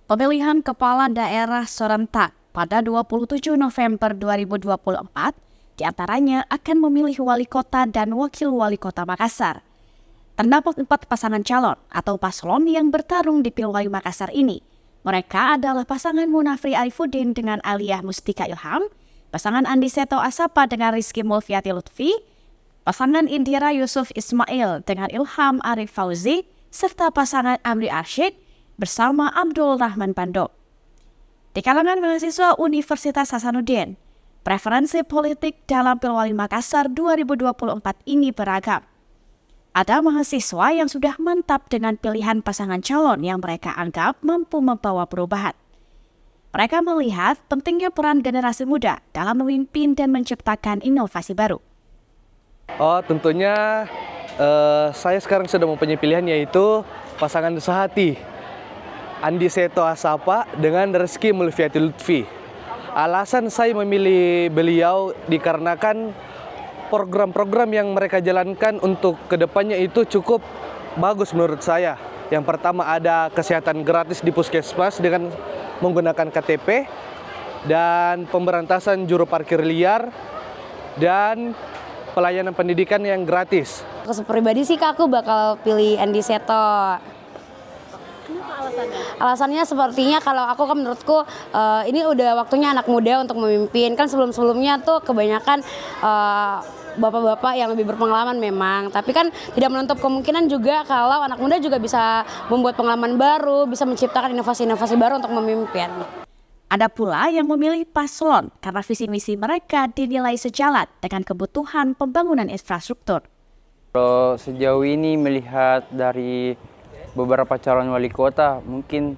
Pemilihan kepala daerah serentak pada 27 November 2024 diantaranya akan memilih wali kota dan wakil wali kota Makassar. Terdapat 4 pasangan calon atau paslon yang bertarung di Pilwali Makassar ini. Mereka adalah pasangan Munafri Arifudin dengan Aliyah Mustika Ilham, pasangan Andi Seto Asapa dengan Rizky Mulfiati Lutfi, pasangan Indira Yusuf Ismail dengan Ilham Arif Fauzi, serta pasangan Amri Arsyid bersama Abdul Rahman Pando. Di kalangan mahasiswa Universitas Hasanuddin, preferensi politik dalam Pilwali Makassar 2024 ini beragam. Ada mahasiswa yang sudah mantap dengan pilihan pasangan calon yang mereka anggap mampu membawa perubahan. Mereka melihat pentingnya peran generasi muda dalam memimpin dan menciptakan inovasi baru. Tentunya saya sekarang sudah mempunyai pilihan, yaitu pasangan sehati Andi Seto Asapa dengan Rizky Mulfiati Lutfi. Alasan saya memilih beliau dikarenakan program-program yang mereka jalankan untuk kedepannya itu cukup bagus menurut saya. Yang pertama ada kesehatan gratis di puskesmas dengan menggunakan KTP, dan pemberantasan juru parkir liar, dan pelayanan pendidikan yang gratis. Pribadi sih Kak, aku bakal pilih Andi Seto. Kenapa alasannya? Alasannya sepertinya kalau aku kan menurutku ini udah waktunya anak muda untuk memimpin. Kan sebelum-sebelumnya tuh kebanyakan bapak-bapak yang lebih berpengalaman memang. Tapi kan tidak menutup kemungkinan juga kalau anak muda juga bisa membuat pengalaman baru, bisa menciptakan inovasi-inovasi baru untuk memimpin. Ada pula yang memilih paslon karena visi misi mereka dinilai sejalan dengan kebutuhan pembangunan infrastruktur. Kalau sejauh ini melihat dari beberapa calon wali kota, mungkin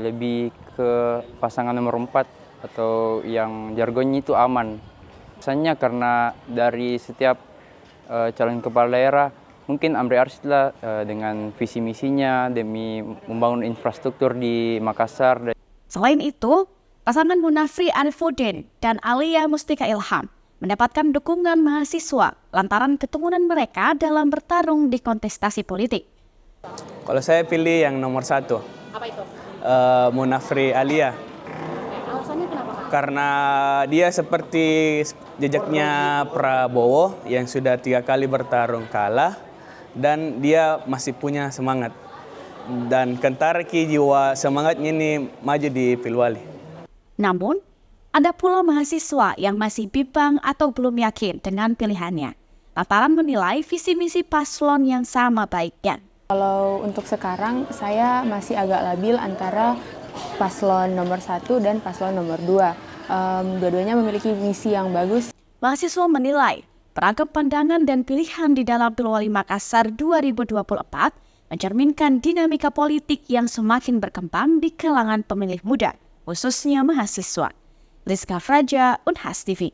lebih ke pasangan nomor 4 atau yang jargonnya itu aman. Misalnya karena dari setiap calon kepala daerah, mungkin Amri Arsyid lah dengan visi misinya demi membangun infrastruktur di Makassar. Selain itu, pasangan Munafri Arifudin dan Aliyah Mustika Ilham mendapatkan dukungan mahasiswa lantaran ketemuan mereka dalam bertarung di kontestasi politik. Kalau saya pilih yang nomor 1. Apa itu? Munafri Aliyah. Alasannya kenapa, Kak? Karena dia seperti jejaknya Prabowo yang sudah 3 kali bertarung kalah, dan dia masih punya semangat. Dan kentara jiwa semangatnya ini maju di Pilwali. Namun, ada pula mahasiswa yang masih bimbang atau belum yakin dengan pilihannya, lantaran menilai visi misi paslon yang sama baiknya. Kalau untuk sekarang saya masih agak labil antara paslon nomor 1 dan paslon nomor 2. Dua-duanya memiliki misi yang bagus. Mahasiswa menilai beragam pandangan dan pilihan di dalam Pilwali Makassar 2024 mencerminkan dinamika politik yang semakin berkembang di kalangan pemilih muda, khususnya mahasiswa. Rizka Fraja, Unhas TV.